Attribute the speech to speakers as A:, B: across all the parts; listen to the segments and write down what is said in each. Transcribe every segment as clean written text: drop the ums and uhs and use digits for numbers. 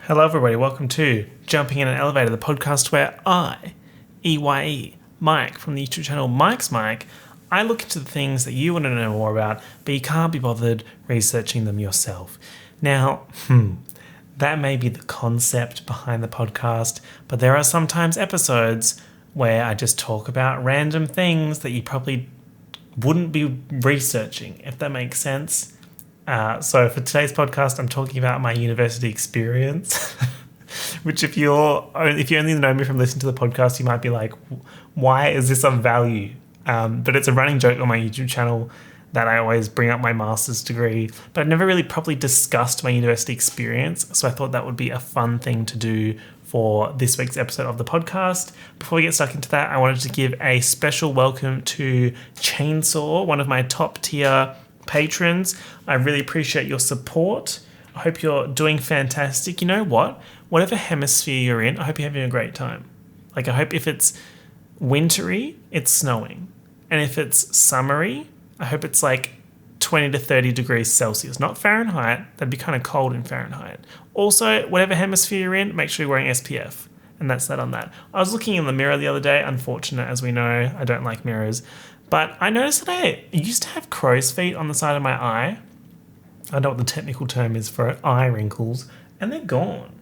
A: Hello everybody, welcome to Jumping in an Elevator, the podcast where I, EYE, Mike from the YouTube channel MicsMike, I look into the things that you want to know more about, but you can't be bothered researching them yourself. Now, that may be the concept behind the podcast, but there are sometimes episodes where I just talk about random things that you probably wouldn't be researching, if that makes sense. So for today's podcast, I'm talking about my university experience, which if you only know me from listening to the podcast, you might be like, why is this of value? But it's a running joke on my YouTube channel that I always bring up my master's degree, but I've never really properly discussed my university experience. So I thought that would be a fun thing to do for this week's episode of the podcast. Before we get stuck into that, I wanted to give a special welcome to Chainsaw, one of my top tier patrons. I really appreciate your support. I hope you're doing fantastic. You know what? Whatever hemisphere you're in, I hope you're having a great time. Like, I hope if it's wintry, it's snowing. And if it's summery, I hope it's like 20 to 30 degrees Celsius, not Fahrenheit. That'd be kind of cold in Fahrenheit. Also, whatever hemisphere you're in, make sure you're wearing SPF. And that's that on that. I was looking in the mirror the other day. Unfortunate, as we know, I don't like mirrors. But I noticed that I used to have crow's feet on the side of my eye. I don't know what the technical term is for it, eye wrinkles, and they're gone.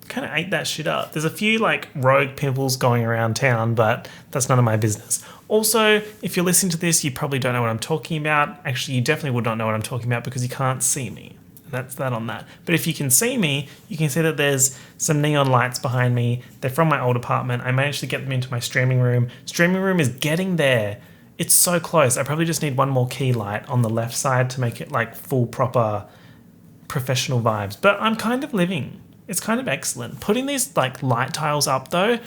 A: Kind of ate that shit up. There's a few like rogue pimples going around town, but that's none of my business. Also, if you're listening to this, you probably don't know what I'm talking about. Actually, you definitely would not know what I'm talking about because you can't see me. That's that on that. But if you can see me, you can see that there's some neon lights behind me. They're from my old apartment. I managed to get them into my streaming room. Streaming room is getting there. It's so close. I probably just need one more key light on the left side to make it like full proper professional vibes. But I'm kind of living. It's kind of excellent. Putting these like light tiles up though,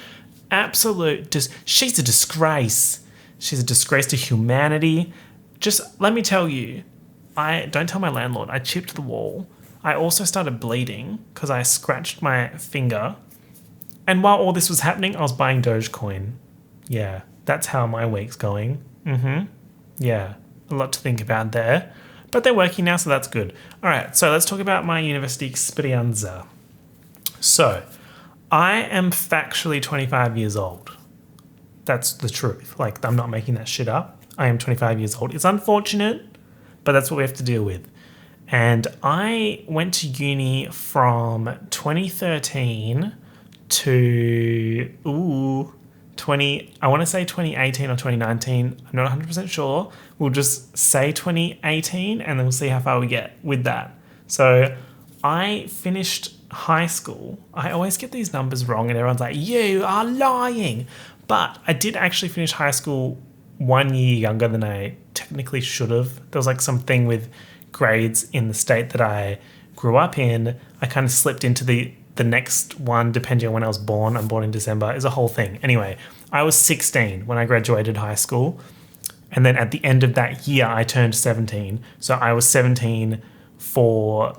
A: she's a disgrace. She's a disgrace to humanity. Just let me tell you, don't tell my landlord, I chipped the wall. I also started bleeding because I scratched my finger. And while all this was happening, I was buying Dogecoin. Yeah, that's how my week's going. Yeah, a lot to think about there. But they're working now, so that's good. All right, so let's talk about my university experience. So, I am factually 25 years old. That's the truth. Like, I'm not making that shit up. I am 25 years old. It's unfortunate, but that's what we have to deal with. And I went to uni from 2013 to, I want to say 2018 or 2019. I'm not 100% sure. We'll just say 2018 and then we'll see how far we get with that. So I finished high school. I always get these numbers wrong and everyone's like, you are lying. But I did actually finish high school 1 year younger than I technically should have. There was like something with grades in the state that I grew up in. I kind of slipped into the next one depending on when I was born. I'm born in December. Is a whole thing. Anyway, I was 16 when I graduated high school. And then at the end of that year, I turned 17. So I was 17 for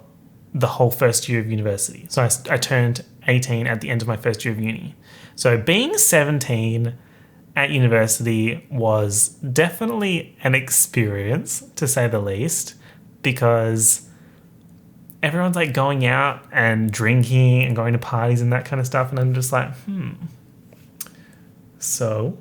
A: the whole first year of university. So I turned 18 at the end of my first year of uni. So being 17 at university was definitely an experience, to say the least, because everyone's like going out and drinking and going to parties and that kind of stuff. And I'm just like, so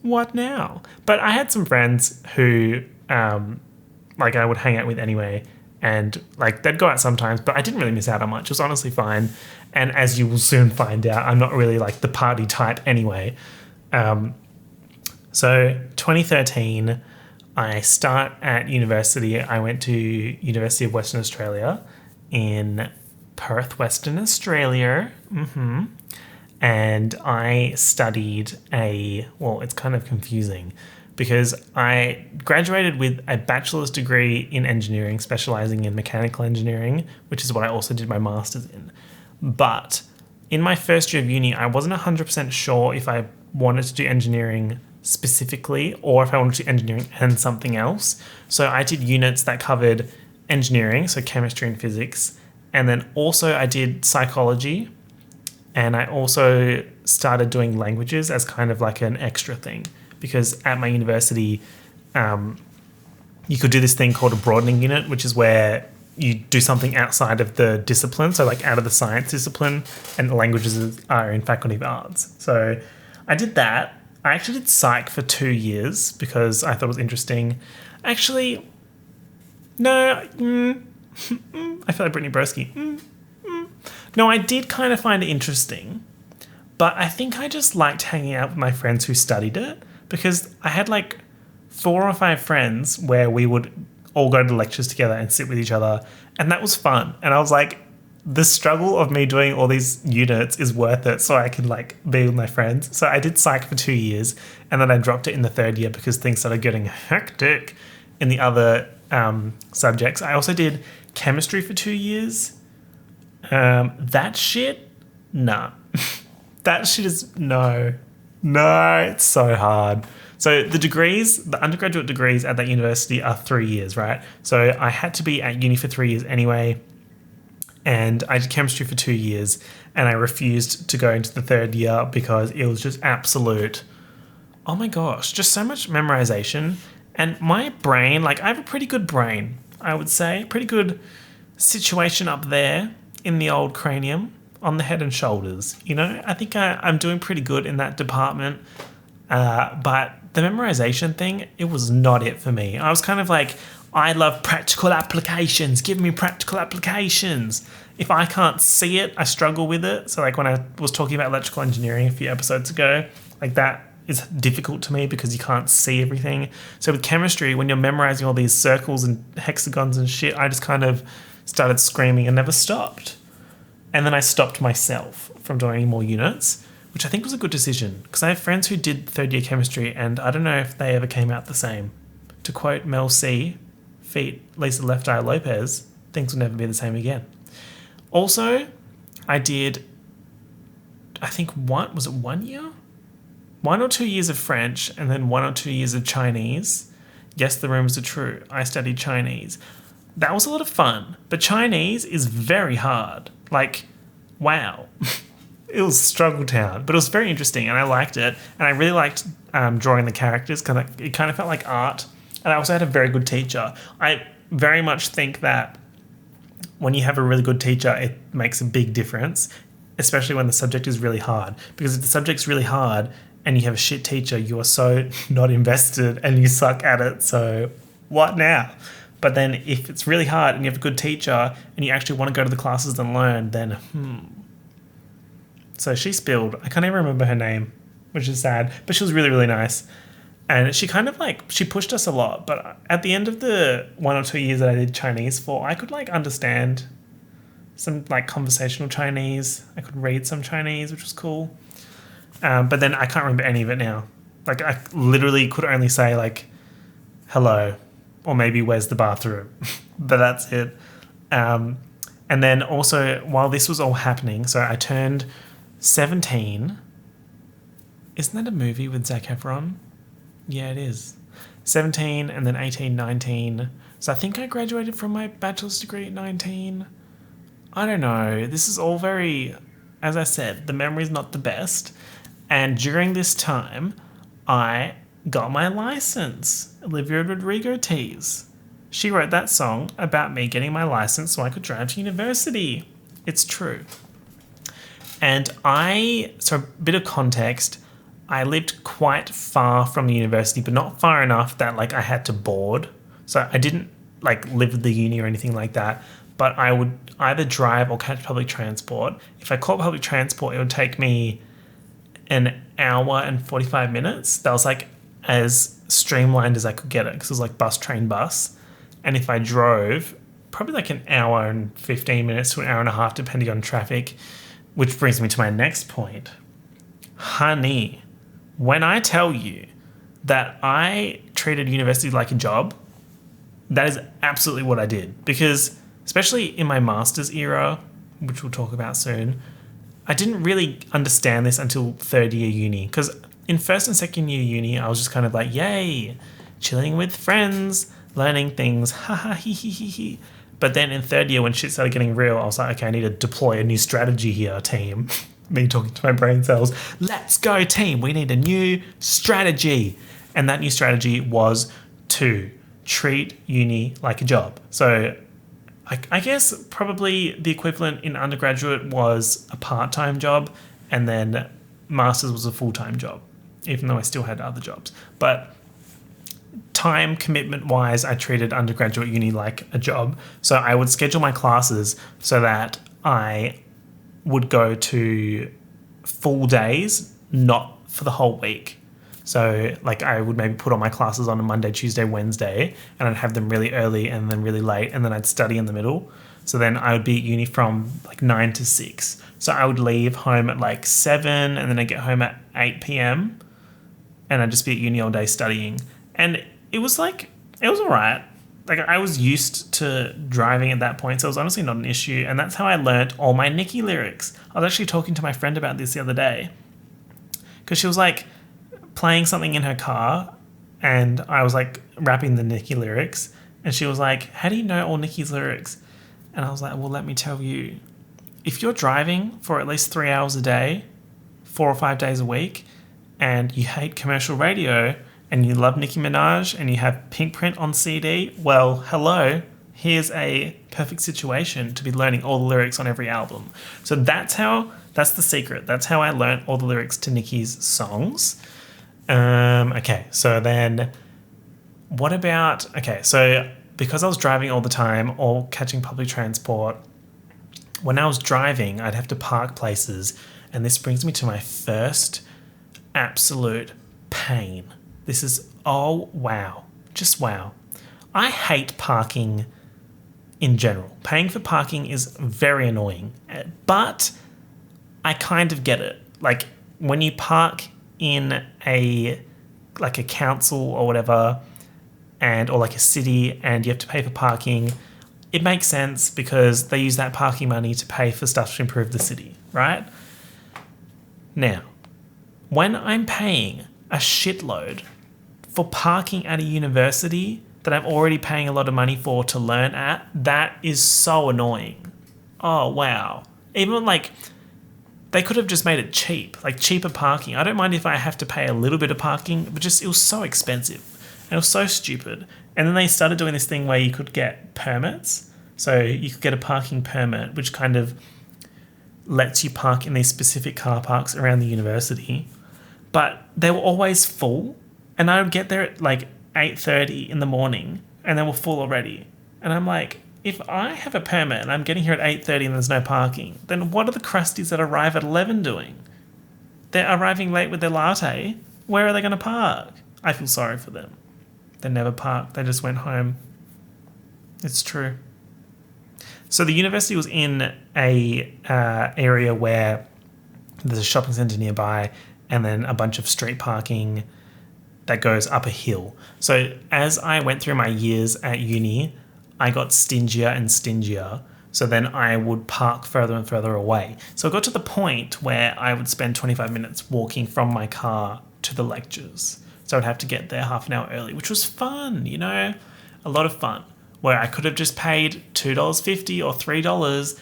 A: what now? But I had some friends who like I would hang out with anyway. And like they'd go out sometimes, but I didn't really miss out on much. It was honestly fine. And as you will soon find out, I'm not really like the party type anyway. So 2013, I start at university. I went to University of Western Australia in Perth, Western Australia. And I studied it's kind of confusing because I graduated with a bachelor's degree in engineering, specializing in mechanical engineering, which is what I also did my master's in. But in my first year of uni, I wasn't 100% sure if I wanted to do engineering specifically or if I wanted to do engineering and something else. So I did units that covered engineering, so chemistry and physics. And then also I did psychology. And I also started doing languages as kind of like an extra thing. Because at my university, you could do this thing called a broadening unit, which is where you do something outside of the discipline, so like out of the science discipline, and languages are in Faculty of Arts. So I did that. I actually did psych for 2 years because I thought it was interesting. Actually, no, I feel like Brittany Broski. No, I did kind of find it interesting, but I think I just liked hanging out with my friends who studied it because I had like 4 or 5 friends where we would all go to lectures together and sit with each other, and that was fun. And I was like, the struggle of me doing all these units is worth it so I can like be with my friends. So I did psych for 2 years, and then I dropped it in the 3rd year because things started getting hectic in the other subjects. I also did chemistry for 2 years. That shit, nah. That shit is no, it's so hard. So the degrees, the undergraduate degrees at that university are 3 years, right? So I had to be at uni for 3 years anyway, and I did chemistry for 2 years, and I refused to go into the 3rd year because it was just absolute, oh my gosh, just so much memorization. And my brain, like I have a pretty good brain, I would say, pretty good situation up there in the old cranium, on the head and shoulders. You know, I think I'm doing pretty good in that department. But the memorization thing, it was not it for me. I was kind of like, I love practical applications. Give me practical applications. If I can't see it, I struggle with it. So like when I was talking about electrical engineering a few episodes ago, like that is difficult to me because you can't see everything. So with chemistry, when you're memorizing all these circles and hexagons and shit, I just kind of started screaming and never stopped. And then I stopped myself from doing any more units, which I think was a good decision because I have friends who did 3rd year chemistry and I don't know if they ever came out the same. To quote Mel C, feat Lisa Left Eye Lopez, things will never be the same again. Also, I did, I think, was it 1 year? 1 or 2 years of French and then 1 or 2 years of Chinese. Yes, the rumors are true. I studied Chinese. That was a lot of fun, but Chinese is very hard. Like, wow. It was struggle town, but it was very interesting and I liked it. And I really liked drawing the characters because it kind of felt like art. And I also had a very good teacher. I very much think that when you have a really good teacher, it makes a big difference, especially when the subject is really hard. Because if the subject's really hard and you have a shit teacher, you are so not invested and you suck at it. So what now? But then if it's really hard and you have a good teacher and you actually want to go to the classes and learn, then So she spilled. I can't even remember her name, which is sad. But she was really, really nice. And she kind of like, she pushed us a lot. But at the end of the 1 or 2 years that I did Chinese for, I could like understand some like conversational Chinese. I could read some Chinese, which was cool. But then I can't remember any of it now. Like I literally could only say like, hello, or maybe where's the bathroom? But that's it. And then also while this was all happening, so I turned 17. Isn't that a movie with Zac Efron? Yeah, it is. 17 and then 18, 19. So I think I graduated from my bachelor's degree at 19. I don't know. This is all very, as I said, the memory's not the best. And during this time, I got my license. Olivia Rodrigo tease. She wrote that song about me getting my license so I could drive to university. It's true. And so a bit of context, I lived quite far from the university, but not far enough that like I had to board. So I didn't like live at the uni or anything like that, but I would either drive or catch public transport. If I caught public transport, it would take me an hour and 45 minutes. That was like as streamlined as I could get it because it was like bus, train, bus. And if I drove, probably like an hour and 15 minutes to an hour and a half, depending on traffic, which brings me to my next point. Honey, when I tell you that I treated university like a job, that is absolutely what I did. Because especially in my master's era, which we'll talk about soon, I didn't really understand this until 3rd year uni. Because in 1st and 2nd year uni, I was just kind of like, yay, chilling with friends, learning things, ha ha he he he he. But then in 3rd year, when shit started getting real, I was like, okay, I need to deploy a new strategy here, team. Me talking to my brain cells. Let's go, team. We need a new strategy. And that new strategy was to treat uni like a job. So I guess probably the equivalent in undergraduate was a part-time job, and then master's was a full-time job, even though I still had other jobs. But time commitment wise, I treated undergraduate uni like a job. So I would schedule my classes so that I would go to full days, not for the whole week. So like I would maybe put all my classes on a Monday, Tuesday, Wednesday, and I'd have them really early and then really late, and then I'd study in the middle. So then I would be at uni from like 9 to 6. So I would leave home at like 7, and then I'd get home at 8 p.m. and I'd just be at uni all day studying. And it was all right. Like I was used to driving at that point, so it was honestly not an issue. And that's how I learnt all my Nicki lyrics. I was actually talking to my friend about this the other day, because she was like playing something in her car, and I was like rapping the Nicki lyrics, and she was like, how do you know all Nicki's lyrics? And I was like, well, let me tell you. If you're driving for at least 3 hours a day, 4 or 5 days a week, and you hate commercial radio, and you love Nicki Minaj, and you have Pink Print on CD, well, hello, here's a perfect situation to be learning all the lyrics on every album. So that's the secret. That's how I learned all the lyrics to Nicki's songs. Okay, so then what about, so because I was driving all the time or catching public transport, when I was driving, I'd have to park places, and this brings me to my first absolute pain. This is, oh, wow. Just wow. I hate parking in general. Paying for parking is very annoying, but I kind of get it. Like when you park in a council or whatever, or like a city, and you have to pay for parking, it makes sense because they use that parking money to pay for stuff to improve the city, right? Now, when I'm paying a shitload for parking at a university that I'm already paying a lot of money for to learn at, that is so annoying. Oh, wow. Even like, they could have just made it cheap, like cheaper parking. I don't mind if I have to pay a little bit of parking, but just it was so expensive. And it was so stupid. And then they started doing this thing where you could get permits. So you could get a parking permit, which kind of lets you park in these specific car parks around the university. But they were always full. And I would get there at like 8:30 in the morning, and they were full already. And I'm like, if I have a permit and I'm getting here at 8:30 and there's no parking, then what are the crusties that arrive at 11 doing? They're arriving late with their latte. Where are they going to park? I feel sorry for them. They never parked. They just went home. It's true. So the university was in a area where there's a shopping centre nearby, and then a bunch of street parking that goes up a hill. So as I went through my years at uni, I got stingier and stingier. So then I would park further and further away. So it got to the point where I would spend 25 minutes walking from my car to the lectures. So I'd have to get there half an hour early, which was fun, a lot of fun, where I could have just paid $2.50 or $3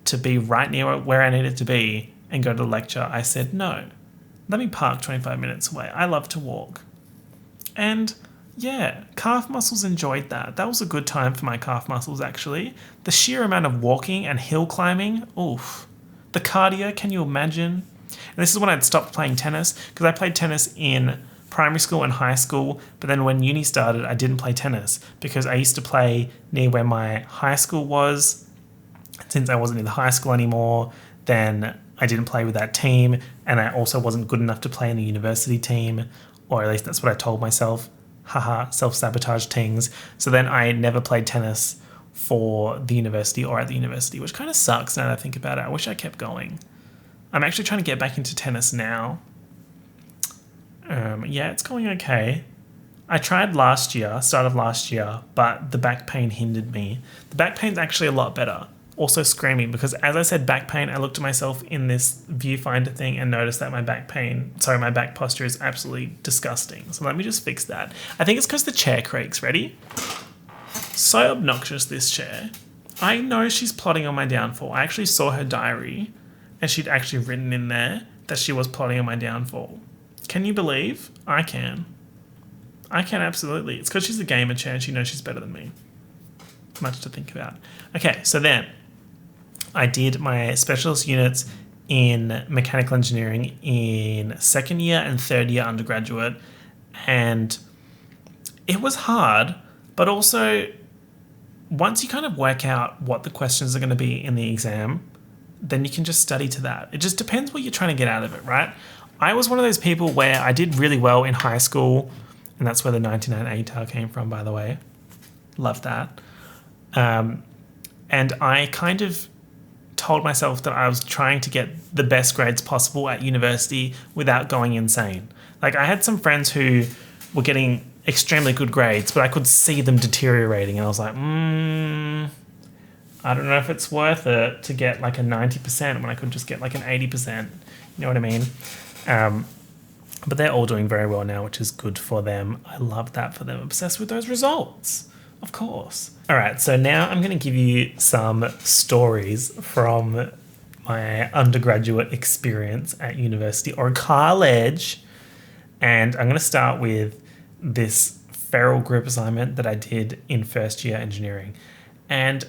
A: to be right near where I needed to be and go to the lecture. I said, no, let me park 25 minutes away. I love to walk. And yeah, calf muscles enjoyed that. That was a good time for my calf muscles, actually. The sheer amount of walking and hill climbing, oof. The cardio, can you imagine? And this is when I'd stopped playing tennis, because I played tennis in primary school and high school, but then when uni started, I didn't play tennis because I used to play near where my high school was. Since I wasn't in the high school anymore, then I didn't play with that team, and I also wasn't good enough to play in the university team, or at least that's what I told myself. Haha, self-sabotage things. So then I never played tennis for the university or at the university, which kind of sucks now that I think about it. I wish I kept going. I'm actually trying to get back into tennis now. Yeah, it's going okay. I tried start of last year, but the back pain hindered me. The back pain's actually a lot better. Also screaming, because as I said back pain, I looked at myself in this viewfinder thing and noticed that my back posture is absolutely disgusting. So let me just fix that. I think it's because the chair creaks. Ready? So obnoxious, this chair. I know she's plotting on my downfall. I actually saw her diary, and she'd actually written in there that she was plotting on my downfall. Can you believe? I can. I can, absolutely. It's because she's a gamer chair and she knows she's better than me. much to think about. Okay, so then I did my specialist units in mechanical engineering in second year and third year undergraduate, and it was hard, but also once you kind of work out what the questions are going to be in the exam, then you can just study to that. It just depends what you're trying to get out of it, right? I was one of those people where I did really well in high school, and that's where the 99 ATAR came from, by the way. Love that. And I kind of told myself that I was trying to get the best grades possible at university without going insane. Like, I had some friends who were getting extremely good grades, but I could see them deteriorating, and I was like, I don't know if it's worth it to get like a 90% when I could just get like an 80%. You know what I mean? But they're all doing very well now, which is good for them. I love that for them. Obsessed with those results, of course. All right, so now I'm going to give you some stories from my undergraduate experience at university or college. And I'm going to start with this feral group assignment that I did in first year engineering. And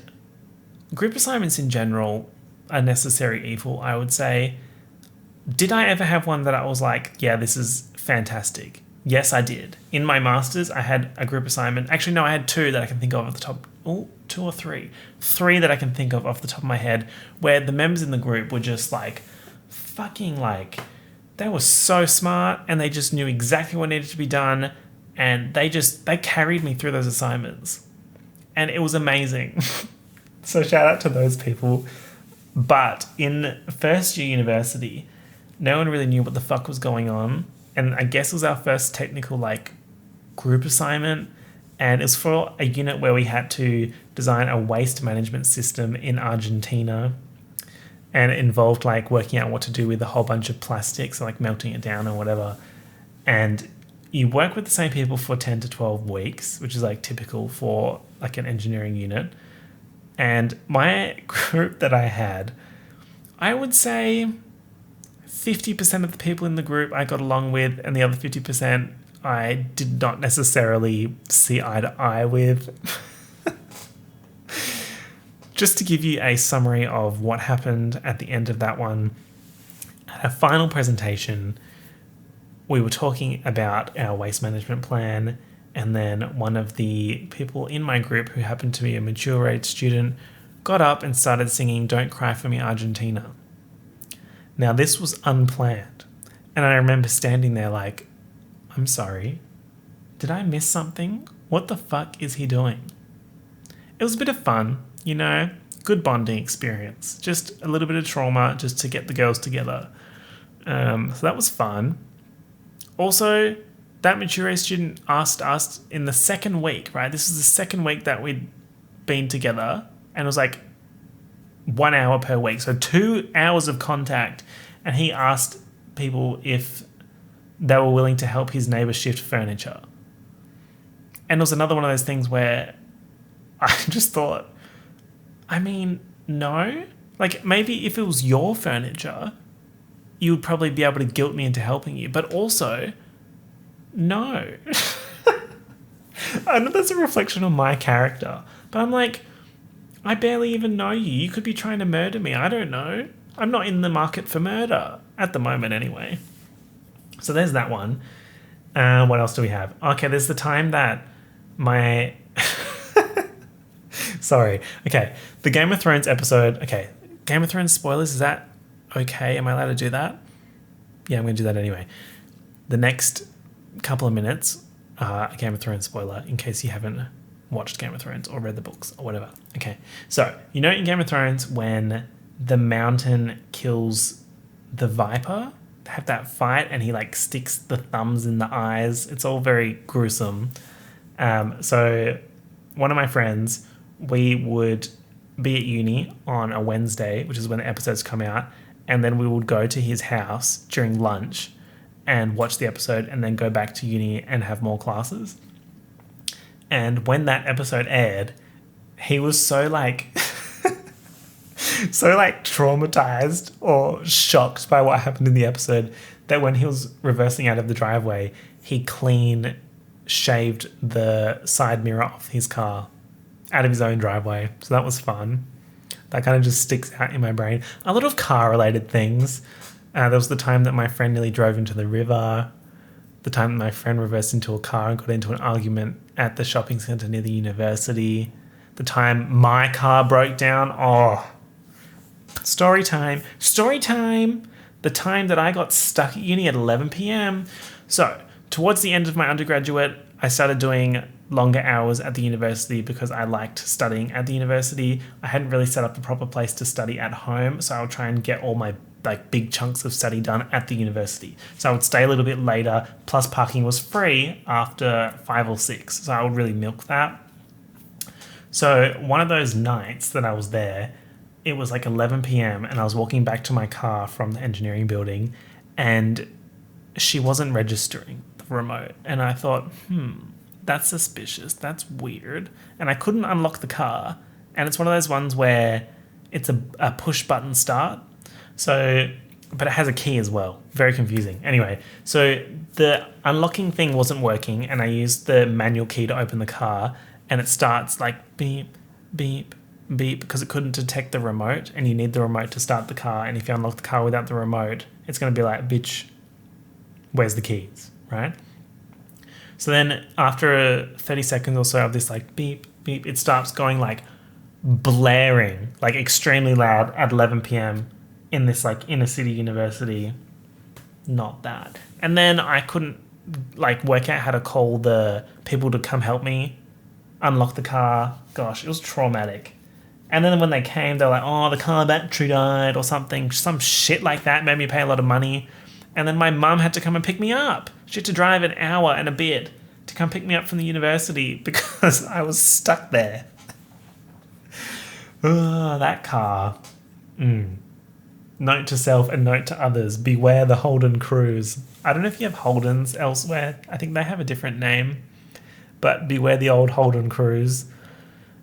A: group assignments in general are necessary evil, I would say. Did I ever have one that I was like, yeah, this is fantastic? Yes, I did. In my master's, I had a group assignment. Actually, no, I had two that I can think of off the top. Oh, two or three. Three that I can think of off the top of my head, where the members in the group were just like, fucking like, they were so smart and they just knew exactly what needed to be done. And they carried me through those assignments. And it was amazing. So shout out to those people. But in first year university, no one really knew what the fuck was going on. And I guess it was our first technical like group assignment. And it was for a unit where we had to design a waste management system in Argentina. And it involved like working out what to do with a whole bunch of plastics, like melting it down or whatever. And you work with the same people for 10 to 12 weeks, which is like typical for like an engineering unit. And my group that I had, I would say 50% of the people in the group I got along with, and the other 50% I did not necessarily see eye to eye with. Just to give you a summary of what happened at the end of that one, at our final presentation, we were talking about our waste management plan, and then one of the people in my group, who happened to be a mature age student, got up and started singing "Don't Cry for Me, Argentina." Now, this was unplanned, and I remember standing there like, I'm sorry, did I miss something? What the fuck is he doing? It was a bit of fun, you know, good bonding experience, just a little bit of trauma just to get the girls together. So that was fun. Also, that mature age student asked us in the second week, right? This is the second week that we'd been together, and it was like 1 hour per week. So 2 hours of contact. And he asked people if they were willing to help his neighbor shift furniture. And it was another one of those things where I just thought, I mean, no. Like, maybe if it was your furniture, you would probably be able to guilt me into helping you. But also, no. I know that's a reflection on my character. But I'm like, I barely even know you. You could be trying to murder me. I don't know. I'm not in the market for murder. At the moment, anyway. So there's that one. What else do we have? Okay, there's the time that my... Sorry. Okay, the Game of Thrones episode. Okay, Game of Thrones spoilers. Is that okay? Am I allowed to do that? Yeah, I'm going to do that anyway. The next couple of minutes are a Game of Thrones spoiler in case you haven't watched Game of Thrones or read the books or whatever. Okay, so you know in Game of Thrones when the mountain kills the viper, they have that fight and he like sticks the thumbs in the eyes. It's all very gruesome. So one of my friends, we would be at uni on a Wednesday, which is when the episodes come out, and then we would go to his house during lunch and watch the episode and then go back to uni and have more classes. And when that episode aired, he was so like traumatized or shocked by what happened in the episode that when he was reversing out of the driveway, he clean shaved the side mirror off his car. out of his own driveway. So that was fun. That kind of just sticks out in my brain. A lot of car-related things. There was the time that my friend nearly drove into the river. The time that my friend reversed into a car and got into an argument at the shopping centre near the university. The time my car broke down. Oh, story time. Story time. The time that I got stuck at uni at 11 p.m. So, towards the end of my undergraduate, I started doing longer hours at the university because I liked studying at the university. I hadn't really set up a proper place to study at home, so I would try and get all my big chunks of study done at the university. So I would stay a little bit later, plus parking was free after 5 or 6, so I would really milk that. So one of those nights that I was there, it was 11 p.m. and I was walking back to my car from the engineering building and she wasn't registering the remote. And I thought, that's suspicious. That's weird. And I couldn't unlock the car. And it's one of those ones where it's a push button start. So, but it has a key as well. Very confusing. Anyway, so the unlocking thing wasn't working and I used the manual key to open the car and it starts beep, beep, beep because it couldn't detect the remote and you need the remote to start the car. And if you unlock the car without the remote, it's going to be like, bitch, where's the keys, right? So then after 30 seconds or so of this beep, beep, it starts going blaring, extremely loud at 11 p.m. in this inner city university. Not that. And then I couldn't work out how to call the people to come help me unlock the car. Gosh, it was traumatic. And then when they came, they were like, oh, the car battery died or something. Some shit like that made me pay a lot of money. And then my mum had to come and pick me up. She had to drive an hour and a bit to come pick me up from the university because I was stuck there. Oh, that car. Note to self and note to others. Beware the Holden Cruise. I don't know if you have Holdens elsewhere. I think they have a different name. But beware the old Holden Cruise.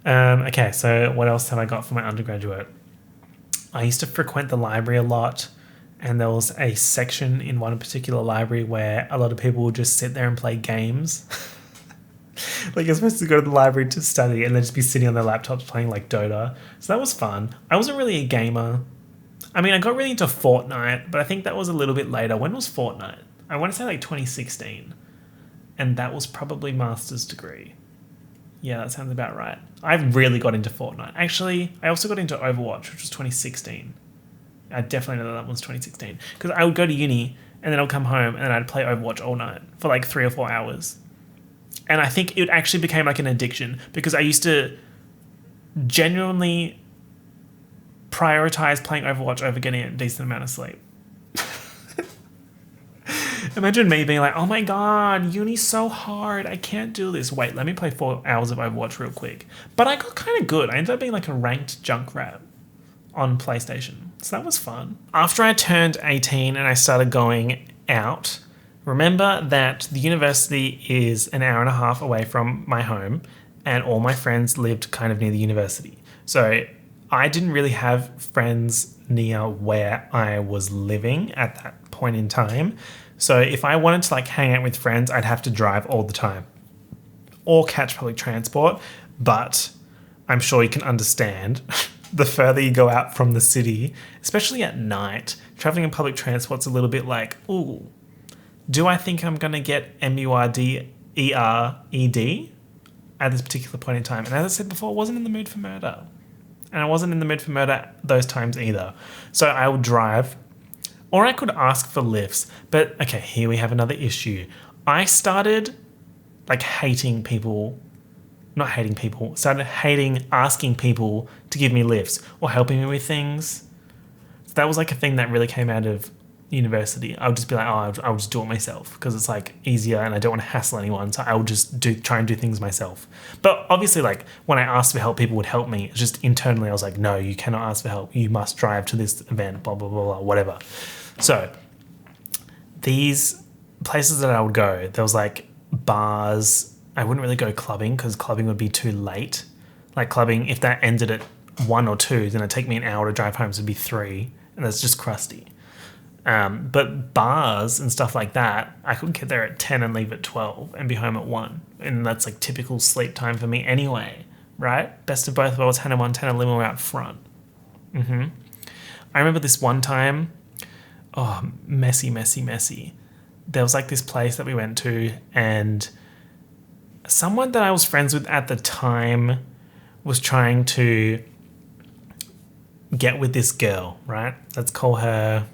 A: Okay, so what else have I got for my undergraduate? I used to frequent the library a lot. And there was a section in one particular library where a lot of people would just sit there and play games. You're supposed to go to the library to study and they'd just be sitting on their laptops playing Dota. So that was fun. I wasn't really a gamer. I mean, I got really into Fortnite, but I think that was a little bit later. When was Fortnite? I want to say 2016. And that was probably master's degree. Yeah, that sounds about right. I really got into Fortnite. Actually, I also got into Overwatch, which was 2016. I definitely know that was 2016 because I would go to uni and then I'd come home and then I'd play Overwatch all night for 3 or 4 hours. And I think it actually became an addiction because I used to genuinely prioritize playing Overwatch over getting a decent amount of sleep. Imagine me being oh my God, uni's so hard. I can't do this. Wait, let me play 4 hours of Overwatch real quick. But I got kind of good. I ended up being a ranked junk rat on PlayStation. So that was fun. After I turned 18 and I started going out, remember that the university is an hour and a half away from my home and all my friends lived kind of near the university. So I didn't really have friends near where I was living at that point in time. So if I wanted to hang out with friends, I'd have to drive all the time or catch public transport. But I'm sure you can understand the further you go out from the city, especially at night, traveling in public transport's a little bit ooh, do I think I'm going to get MURDERED at this particular point in time? And as I said before, I wasn't in the mood for murder. And I wasn't in the mood for murder those times either. So I would drive, or I could ask for lifts. But okay, here we have another issue. I started hating people. Not hating people, started asking people to give me lifts or helping me with things. So that was a thing that really came out of university. I would just be I'll just do it myself because it's easier and I don't want to hassle anyone. So I would just try and do things myself. But obviously when I asked for help, people would help me. It's just internally I was no, you cannot ask for help. You must drive to this event, blah, blah, blah, blah, whatever. So these places that I would go, there was bars. I wouldn't really go clubbing because clubbing would be too late. Clubbing, if that ended at 1 or 2, then it'd take me an hour to drive home, so it'd be 3, and that's just crusty. But bars and stuff like that, I could get there at 10 and leave at 12 and be home at 1. And that's typical sleep time for me anyway. right? Best of both worlds, Hannah Montana limo out front. I remember this one time, messy. There was like this place that we went to, and someone that I was friends with at the time was trying to get with this girl, right? Let's call her,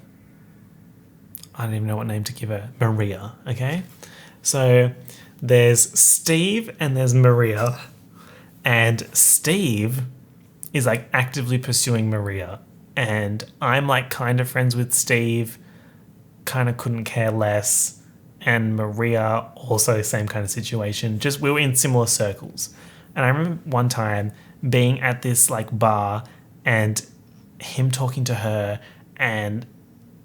A: I don't even know what name to give her, Maria, okay? So there's Steve and there's Maria, and Steve is like actively pursuing Maria, and I'm like kind of friends with Steve, kind of couldn't care less, and Maria also same kind of situation, just we were in similar circles. And I remember one time being at this like bar and him talking to her and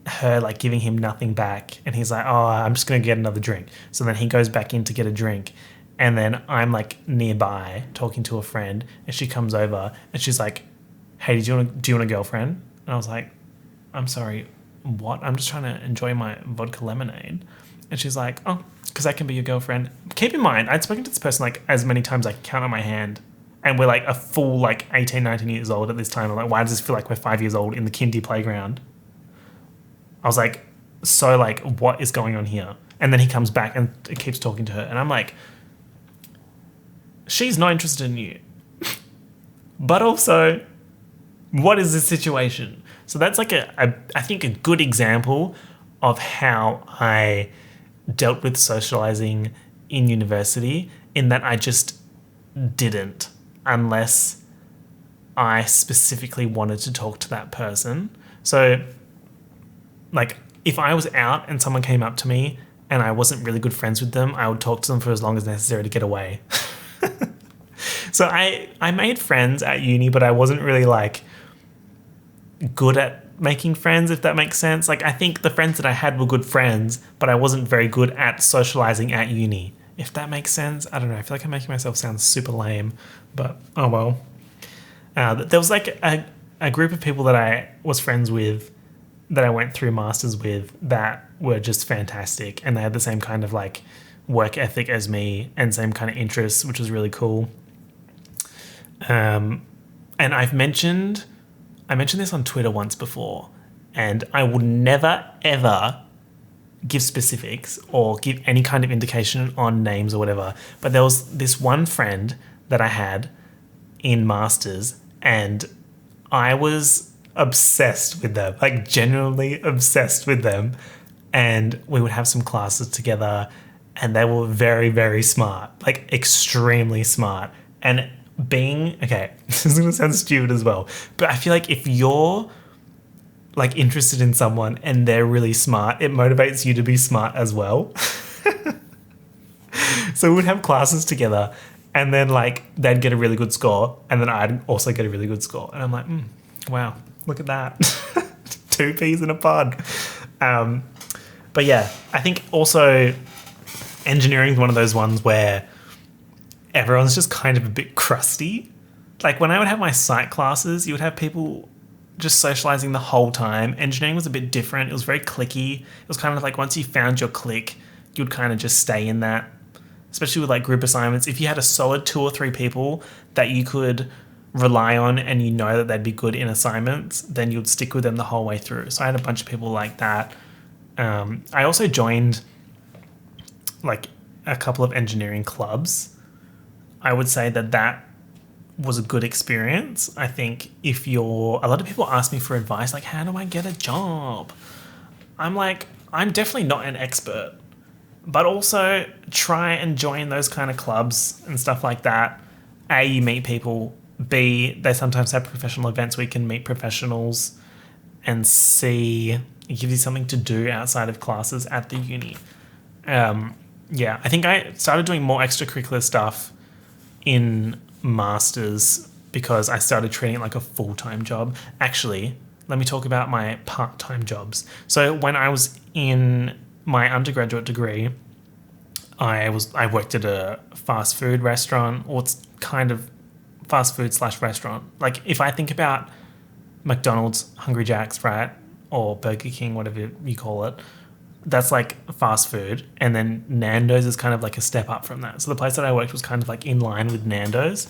A: her like giving him nothing back, and he's like, oh, I'm just gonna get another drink. So then he goes back in to get a drink, and then I'm like nearby talking to a friend, and she comes over and she's like, hey, do you want a girlfriend? And I was like, I'm sorry, what? I'm just trying to enjoy my vodka lemonade. And she's like, oh, because I can be your girlfriend. Keep in mind, I'd spoken to this person like as many times I can count on my hand, and we're like a full like 18, 19 years old at this time. I'm like, why does this feel like we're 5 years old in the kindy playground? I was like, so like, what is going on here? And then he comes back and keeps talking to her, and I'm like, she's not interested in you. But also, what is this situation? So that's like I think a good example of how I dealt with socializing in university, in that I just didn't, unless I specifically wanted to talk to that person. So like if I was out and someone came up to me and I wasn't really good friends with them, I would talk to them for as long as necessary to get away. So I made friends at uni, but I wasn't really like good at making friends, if that makes sense. Like I think the friends that I had were good friends, but I wasn't very good at socializing at uni, if that makes sense. I don't know. I feel like I'm making myself sound super lame, but oh well. There was like a group of people that I was friends with that I went through masters with that were just fantastic, and they had the same kind of like work ethic as me and same kind of interests, which was really cool. And I mentioned this on Twitter once before, and I would never ever give specifics or give any kind of indication on names or whatever, but there was this one friend that I had in masters, and I was obsessed with them, like genuinely obsessed with them. And we would have some classes together, and they were very, very smart, like extremely smart. And okay, this is going to sound stupid as well, but I feel like if you're like interested in someone and they're really smart, it motivates you to be smart as well. So we would have classes together, and then like they'd get a really good score, and then I'd also get a really good score. And I'm like, wow, look at that. 2 peas in a pod. But yeah, I think also engineering is one of those ones where everyone's just kind of a bit crusty. Like when I would have my psych classes, you would have people just socializing the whole time. Engineering was a bit different. It was very cliquey. It was kind of like once you found your clique, you'd kind of just stay in that, especially with like group assignments. If you had a solid 2 or 3 people that you could rely on and you know that they'd be good in assignments, then you'd stick with them the whole way through. So I had a bunch of people like that. I also joined like a couple of engineering clubs. I would say that was a good experience. I think a lot of people ask me for advice, like, how do I get a job? I'm like, I'm definitely not an expert, but also try and join those kind of clubs and stuff like that. A, you meet people. B, they sometimes have professional events where you can meet professionals. And C, it gives you something to do outside of classes at the uni. Yeah, I think I started doing more extracurricular stuff in masters because I started treating it like a full-time job. Actually, let me talk about my part-time jobs. So when I was in my undergraduate degree, I worked at a fast food restaurant, or it's kind of fast food / restaurant. Like if I think about McDonald's, Hungry Jack's, right? Or Burger King, whatever you call it, that's like fast food. And then Nando's is kind of like a step up from that. So the place that I worked was kind of like in line with Nando's.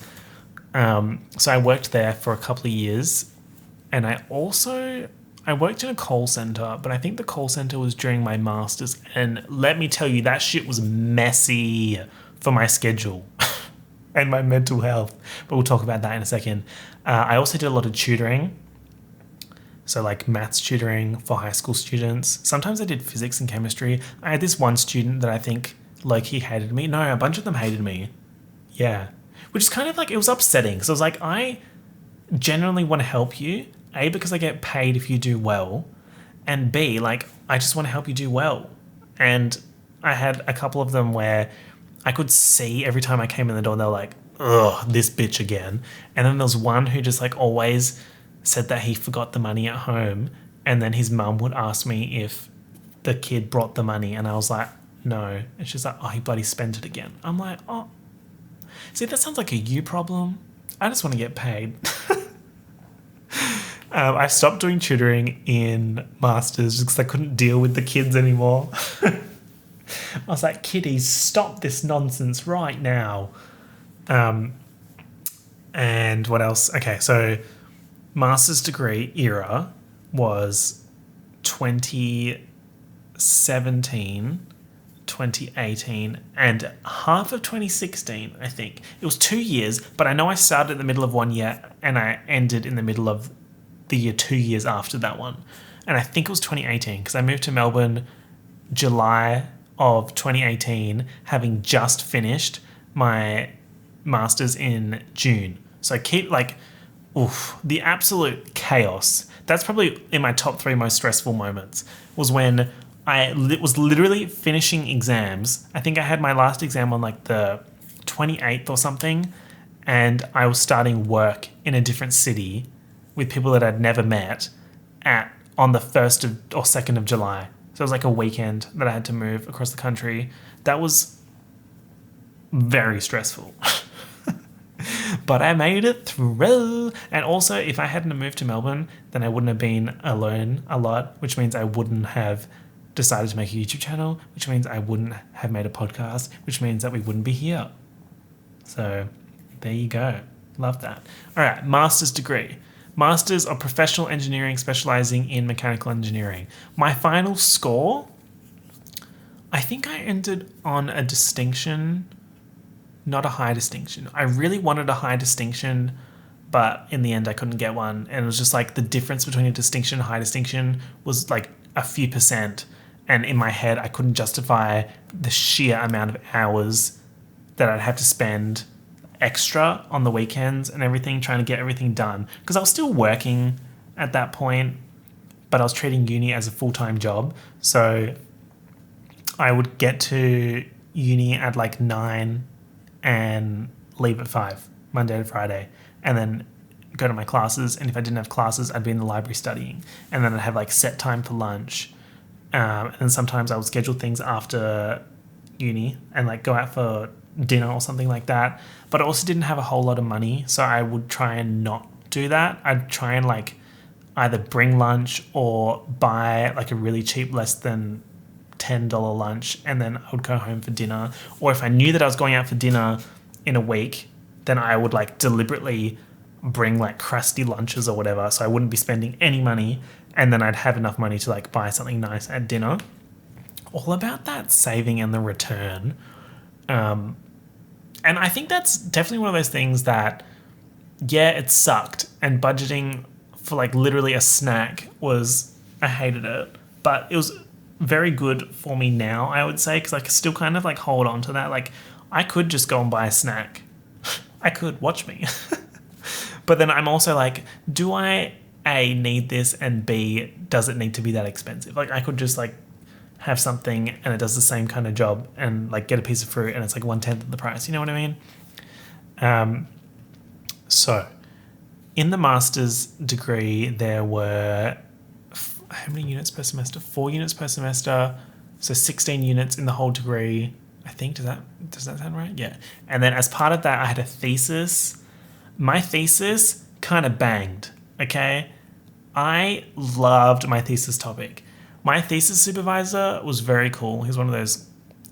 A: So I worked there for a couple of years, and I worked in a call center, but I think the call center was during my master's, and let me tell you, that shit was messy for my schedule and my mental health. But we'll talk about that in a second. I also did a lot of tutoring. So like maths tutoring for high school students. Sometimes I did physics and chemistry. I had this one student that I think low-key hated me. No, a bunch of them hated me. Yeah. Which is kind of like, it was upsetting. So I was like, I genuinely want to help you. A, because I get paid if you do well. And B, like, I just want to help you do well. And I had a couple of them where I could see every time I came in the door, they were like, ugh, this bitch again. And then there was one who just like always said that he forgot the money at home, and then his mum would ask me if the kid brought the money, and I was like, no. And she's like, oh, he bloody spent it again. I'm like, oh, see, that sounds like a you problem. I just want to get paid. I stopped doing tutoring in masters because I couldn't deal with the kids anymore. I was like, kiddies, stop this nonsense right now. And what else? Okay, so master's degree era was 2017, 2018, and half of 2016, I think. It was 2 years, but I know I started in the middle of 1 year and I ended in the middle of the year 2 years after that one. And I think it was 2018 because I moved to Melbourne July of 2018, having just finished my master's in June. So I keep like, the absolute chaos. That's probably in my top 3 most stressful moments, was when I was literally finishing exams. I think I had my last exam on like the 28th or something, and I was starting work in a different city with people that I'd never met on the 1st or 2nd of July. So it was like a weekend that I had to move across the country. That was very stressful. But I made it through. And also, if I hadn't moved to Melbourne, then I wouldn't have been alone a lot, which means I wouldn't have decided to make a YouTube channel, which means I wouldn't have made a podcast, which means that we wouldn't be here. So there you go. Love that. All right, master's degree. Masters of Professional Engineering, specializing in mechanical engineering. My final score, I think I ended on a distinction, not a high distinction. I really wanted a high distinction, but in the end I couldn't get one. And it was just like the difference between a distinction and high distinction was like a few percent. And in my head, I couldn't justify the sheer amount of hours that I'd have to spend extra on the weekends and everything, trying to get everything done. Because I was still working at that point, but I was treating uni as a full-time job. So I would get to uni at like 9 and leave at 5, Monday to Friday, and then go to my classes. And if I didn't have classes, I'd be in the library studying. And then I'd have like set time for lunch. And then sometimes I would schedule things after uni and like go out for dinner or something like that. But I also didn't have a whole lot of money, so I would try and not do that. I'd try and like either bring lunch or buy like a really cheap, less than $10 lunch, and then I would go home for dinner. Or if I knew that I was going out for dinner in a week, then I would like deliberately bring like crusty lunches or whatever, so I wouldn't be spending any money, and then I'd have enough money to like buy something nice at dinner. All about that saving and the return. And I think that's definitely one of those things that, yeah, it sucked. And budgeting for like literally a snack I hated it. But it was very good for me now, I would say, because I can still kind of like hold on to that. Like I could just go and buy a snack. I could, watch me. But then I'm also like, do I A, need this, and B, does it need to be that expensive? Like I could just like have something and it does the same kind of job and like get a piece of fruit and it's like 1/10 of the price. You know what I mean? So in the master's degree, there were how many units per semester? 4 units per semester. So 16 units in the whole degree. I think, does that sound right? Yeah. And then as part of that, I had a thesis. My thesis kind of banged. Okay. I loved my thesis topic. My thesis supervisor was very cool. He's one of those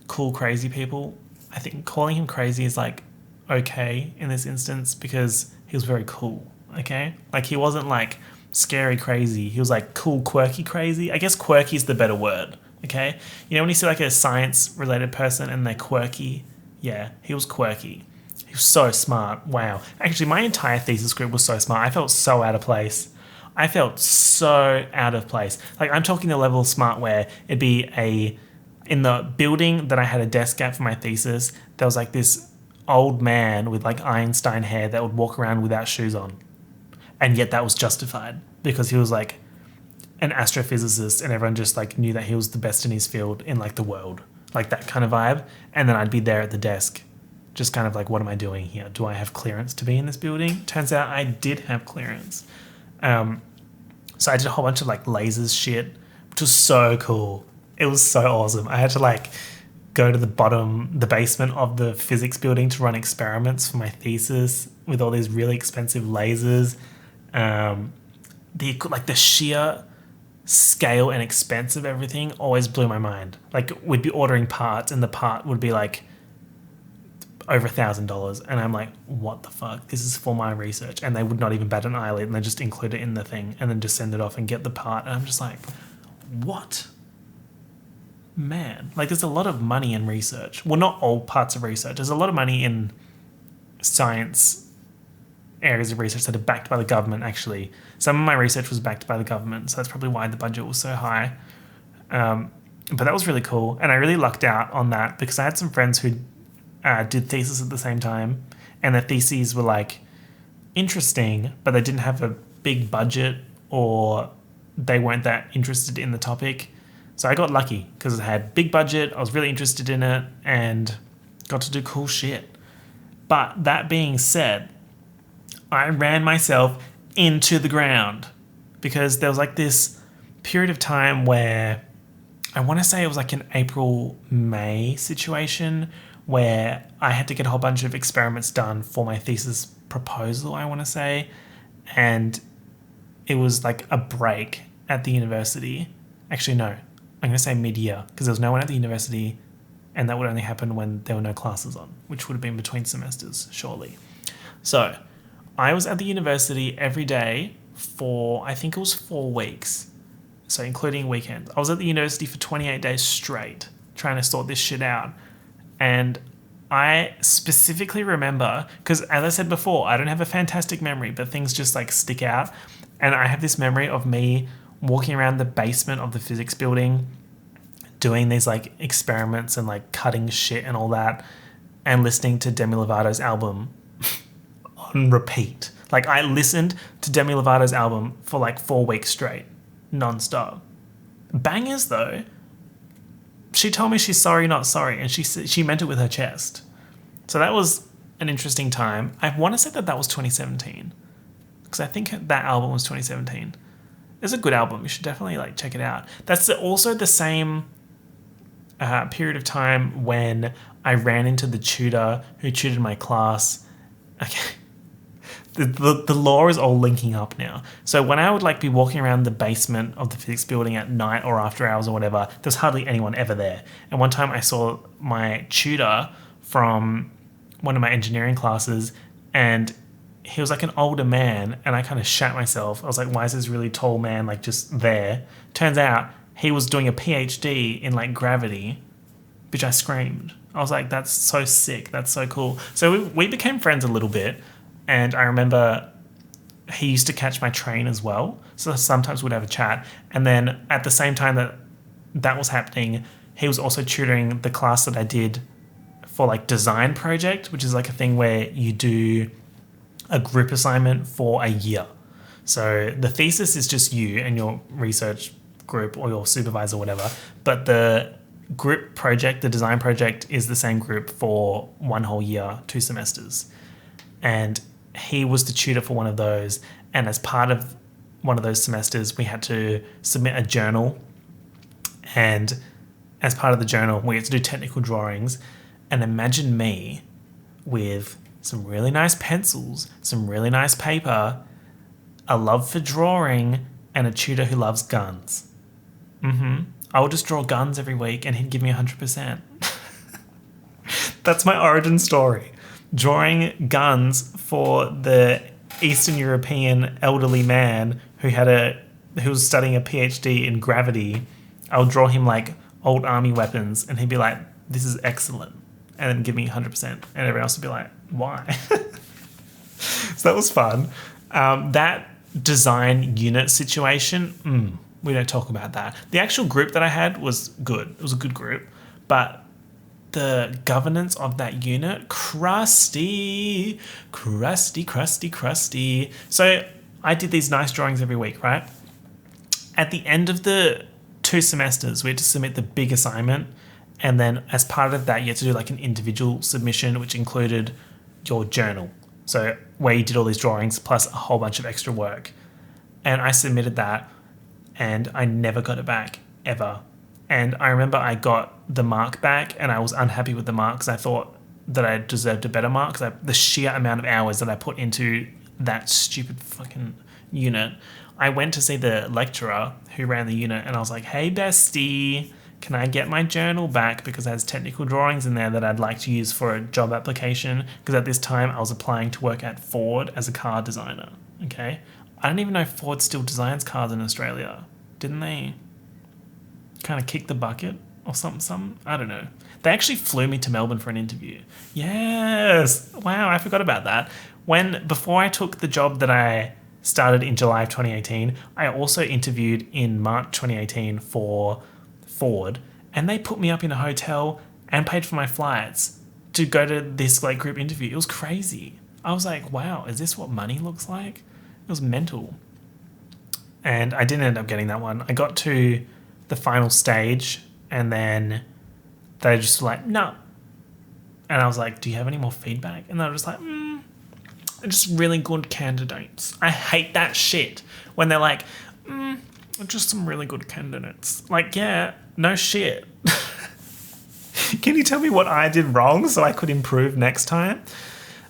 A: cool, crazy people. I think calling him crazy is like okay in this instance because he was very cool, okay? Like, he wasn't, like, scary crazy. He was, like, cool, quirky crazy. I guess quirky is the better word, okay? You know when you see, like, a science-related person and they're quirky? Yeah, he was quirky. He was so smart. Wow. Actually, my entire thesis group was so smart. I felt so out of place. I felt so out of place. Like, I'm talking the level of smart where it'd be in the building that I had a desk at for my thesis, there was like this old man with like Einstein hair that would walk around without shoes on. And yet that was justified because he was like an astrophysicist and everyone just like knew that he was the best in his field in like the world. Like that kind of vibe. And then I'd be there at the desk, just kind of like, what am I doing here? Do I have clearance to be in this building? Turns out I did have clearance. So I did a whole bunch of like lasers shit, which was so cool. It was so awesome. I had to like go to the basement of the physics building to run experiments for my thesis with all these really expensive lasers. The sheer scale and expense of everything always blew my mind. Like, we'd be ordering parts and the part would be like over $1,000, and I'm like, what the fuck? This is for my research, and they would not even bat an eyelid, and they just include it in the thing and then just send it off and get the part, and I'm just like, what? Man, like, there's a lot of money in research. Well, not all parts of research. There's a lot of money in science areas of research that are backed by the government, actually. Some of my research was backed by the government, so that's probably why the budget was so high. But that was really cool, and I really lucked out on that because I had some friends who did thesis at the same time, and their theses were like interesting, but they didn't have a big budget or they weren't that interested in the topic. So I got lucky because I had big budget, I was really interested in it, and got to do cool shit. But that being said, I ran myself into the ground because there was like this period of time where I want to say it was like an April-May situation where I had to get a whole bunch of experiments done for my thesis proposal, I want to say. And it was like a break at the university. Actually, no, I'm going to say mid-year because there was no one at the university, and that would only happen when there were no classes on, which would have been between semesters, surely. So I was at the university every day for, I think it was 4 weeks. So including weekends. I was at the university for 28 days straight trying to sort this shit out. And I specifically remember, because as I said before, I don't have a fantastic memory, but things just like stick out. And I have this memory of me walking around the basement of the physics building, doing these like experiments and like cutting shit and all that, and listening to Demi Lovato's album on repeat. Like, I listened to Demi Lovato's album for like 4 weeks straight, non-stop. Bangers though. She told me she's sorry, not sorry, and she meant it with her chest. So that was an interesting time. I want to say that was 2017, because I think that album was 2017. It's a good album. You should definitely like check it out. That's also the same period of time when I ran into the tutor who tutored my class. Okay. The law is all linking up now. So when I would like be walking around the basement of the physics building at night or after hours or whatever, there's hardly anyone ever there. And one time I saw my tutor from one of my engineering classes, and he was like an older man, and I kind of shat myself. I was like, why is this really tall man like just there? Turns out he was doing a PhD in like gravity, which I screamed. I was like, that's so sick. That's so cool. So we became friends a little bit. And I remember he used to catch my train as well. So sometimes we'd have a chat. And then at the same time that was happening, he was also tutoring the class that I did for like design project, which is like a thing where you do a group assignment for a year. So the thesis is just you and your research group or your supervisor or whatever. But the group project, the design project, is the same group for 1 whole year, 2 semesters. And he was the tutor for one of those, and as part of one of those semesters we had to submit a journal, and as part of the journal we had to do technical drawings. And imagine me with some really nice pencils, some really nice paper, a love for drawing, and a tutor who loves guns. I would just draw guns every week and he'd give me 100%. That's my origin story. Drawing guns for the Eastern European elderly man who was studying a PhD in gravity, I would draw him like old army weapons, and he'd be like, "This is excellent," and then give me 100%, and everyone else would be like, "Why?" So that was fun. That design unit situation, we don't talk about that. The actual group that I had was good. It was a good group, but the governance of that unit, crusty. So I did these nice drawings every week, right? At the end of the 2 semesters, we had to submit the big assignment. And then as part of that, you had to do like an individual submission, which included your journal. So where you did all these drawings plus a whole bunch of extra work. And I submitted that and I never got it back, ever. And I remember I got the mark back and I was unhappy with the mark because I thought that I deserved a better mark because the sheer amount of hours that I put into that stupid fucking unit. I went to see the lecturer who ran the unit and I was like, "Hey, bestie, can I get my journal back because it has technical drawings in there that I'd like to use for a job application?" Because at this time I was applying to work at Ford as a car designer, okay? I don't even know if Ford still designs cars in Australia. Didn't they kind of kick the bucket or something? I don't know. They actually flew me to Melbourne for an interview. Yes. Wow, I forgot about that. Before I took the job that I started in July of 2018, I also interviewed in March 2018 for Ford, and they put me up in a hotel and paid for my flights to go to this like group interview. It was crazy. I was like, wow, is this what money looks like? It was mental. And I didn't end up getting that one. I got to the final stage and then they just were like, "No." And I was like, "Do you have any more feedback?" And they were just like, "They're just really good candidates." I hate that shit when they're like, "Just some really good candidates." Like, yeah, no shit. Can you tell me what I did wrong so I could improve next time?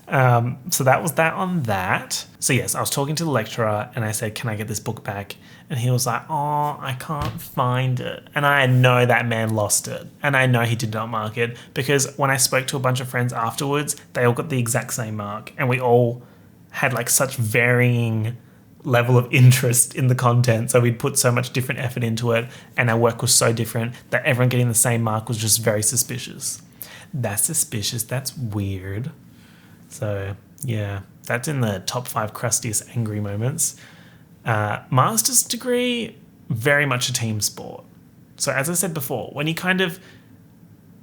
A: So that was that on that. So yes, I was talking to the lecturer and I said, "Can I get this book back?" And he was like, "Oh, I can't find it." And I know that man lost it. And I know he did not mark it because when I spoke to a bunch of friends afterwards, they all got the exact same mark. And we all had like such varying level of interest in the content. So we'd put so much different effort into it and our work was so different that everyone getting the same mark was just very suspicious. That's suspicious. That's weird. So yeah, that's in the top 5 crustiest angry moments. Master's degree, very much a team sport. So as I said before, when you kind of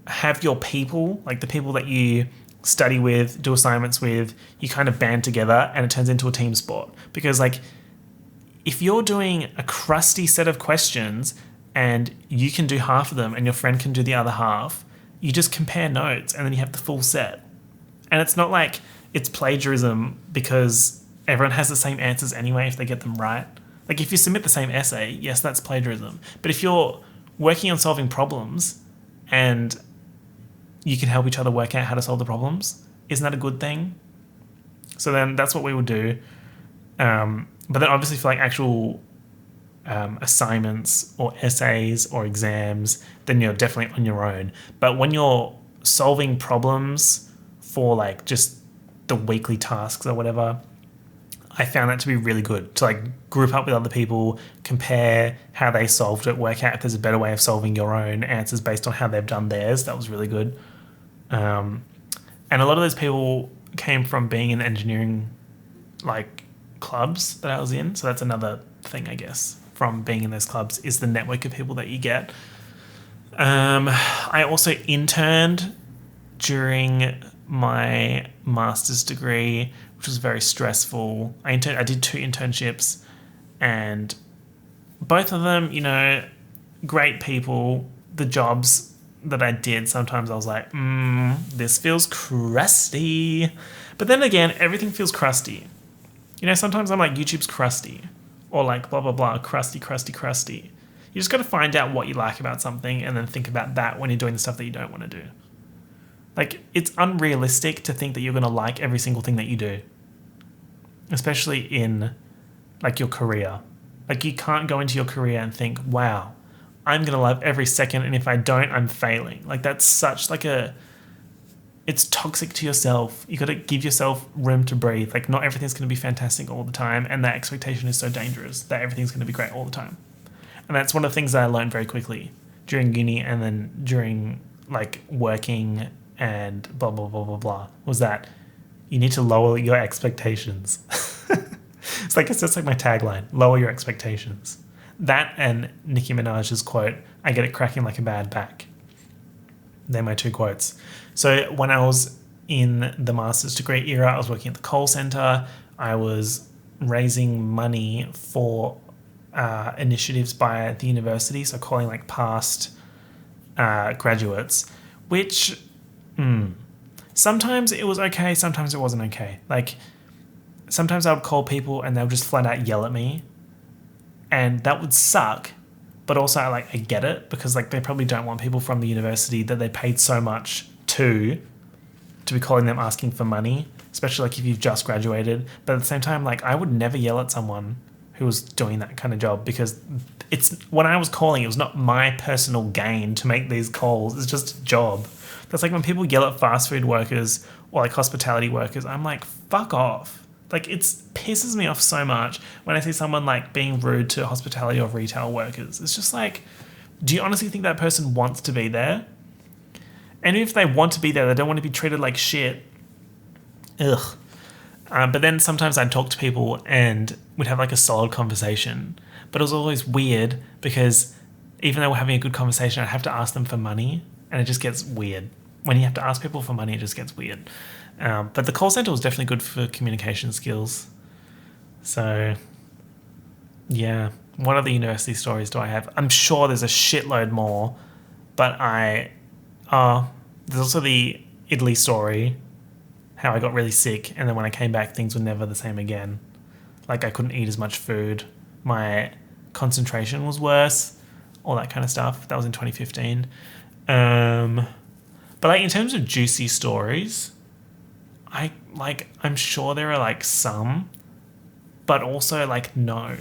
A: have your people, like the people that you study with, do assignments with, you kind of band together and it turns into a team sport. Because like if you're doing a crusty set of questions and you can do half of them and your friend can do the other half, you just compare notes and then you have the full set. And it's not like it's plagiarism because everyone has the same answers anyway if they get them right. Like if you submit the same essay, yes, that's plagiarism. But if you're working on solving problems and you can help each other work out how to solve the problems, isn't that a good thing? So then that's what we would do. But then obviously for like actual assignments or essays or exams, then you're definitely on your own. But when you're solving problems for like just the weekly tasks or whatever, I found that to be really good to like group up with other people, compare how they solved it, work out if there's a better way of solving your own answers based on how they've done theirs. That was really good. And a lot of those people came from being in engineering like clubs that I was in. So that's another thing, I guess, from being in those clubs is the network of people that you get. I also interned during my master's degree, which was very stressful. I did 2 internships and both of them, you know, great people. The jobs that I did, sometimes I was like, this feels crusty. But then again, everything feels crusty. You know, sometimes I'm like, YouTube's crusty or like blah, blah, blah, crusty. You just got to find out what you like about something and then think about that when you're doing the stuff that you don't want to do. Like, it's unrealistic to think that you're going to like every single thing that you do, especially in like your career. Like, you can't go into your career and think, wow, I'm going to love every second, and if I don't, I'm failing. Like, that's such like a it's toxic to yourself. You got to give yourself room to breathe. Like, not everything's going to be fantastic all the time, and that expectation is so dangerous that everything's going to be great all the time. And that's one of the things that I learned very quickly during uni and then during like working and blah blah blah blah blah, was that you need to lower your expectations. It's just like my tagline: lower your expectations. That and Nicki Minaj's quote, "I get it cracking like a bad back." They're my two quotes. So when I was in the master's degree era, I was working at the call center. I was raising money for initiatives by the university, so calling like past graduates, which sometimes it was okay, sometimes it wasn't okay. Like, sometimes I would call people and they would just flat out yell at me, and that would suck. But also, I get it, because like they probably don't want people from the university that they paid so much to be calling them asking for money, especially like if you've just graduated. But at the same time, like, I would never yell at someone who was doing that kind of job, because it's, when I was calling, it was not my personal gain to make these calls. It's just a job. That's like when people yell at fast food workers or like hospitality workers, I'm like, fuck off. Like, it pisses me off so much when I see someone like being rude to hospitality or retail workers. It's just like, do you honestly think that person wants to be there? And if they want to be there, they don't want to be treated like shit. Ugh. But then sometimes I'd talk to people and we'd have like a solid conversation. But it was always weird, because even though we're having a good conversation, I'd have to ask them for money, and it just gets weird. When you have to ask people for money, it just gets weird. But the call center was definitely good for communication skills. So, yeah. What other university stories do I have? I'm sure there's a shitload more, but there's also the Italy story, how I got really sick, and then when I came back, things were never the same again. Like, I couldn't eat as much food. My concentration was worse, all that kind of stuff. That was in 2015. But like, in terms of juicy stories, I'm sure there are like some, but also like no.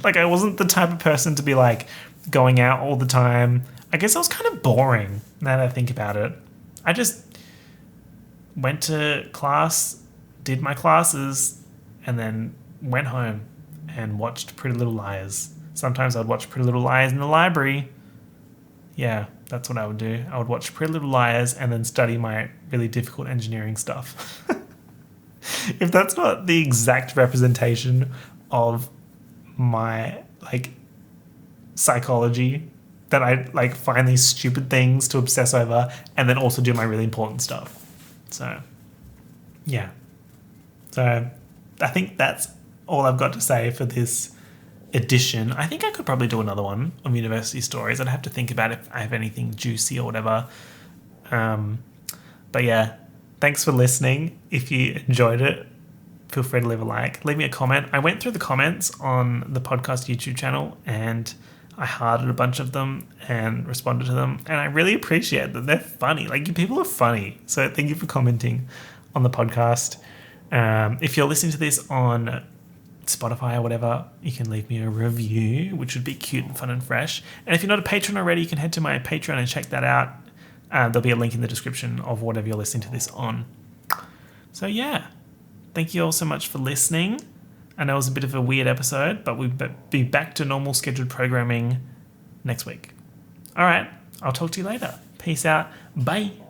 A: Like, I wasn't the type of person to be like going out all the time. I guess I was kind of boring now that I think about it. I just went to class, did my classes, and then went home and watched Pretty Little Liars. Sometimes I'd watch Pretty Little Liars in the library. Yeah, that's what I would do. I would watch Pretty Little Liars and then study my really difficult engineering stuff. If that's not the exact representation of my like psychology, that I like find these stupid things to obsess over and then also do my really important stuff. So, yeah. So, I think that's all I've got to say for this edition. I think I could probably do another one of university stories. I'd have to think about if I have anything juicy or whatever. But yeah, thanks for listening. If you enjoyed it, feel free to leave a like. Leave me a comment. I went through the comments on the podcast YouTube channel and I hearted a bunch of them and responded to them. And I really appreciate that. They're funny. Like, you people are funny. So thank you for commenting on the podcast. If you're listening to this on Spotify or whatever, you can leave me a review, which would be cute and fun and fresh. And if you're not a patron already, you can head to my Patreon and check that out. There'll be a link in the description of whatever you're listening to this on. So yeah, thank you all so much for listening. I know it was a bit of a weird episode, but we'll be back to normal scheduled programming next week. All right, I'll talk to you later. Peace out. Bye.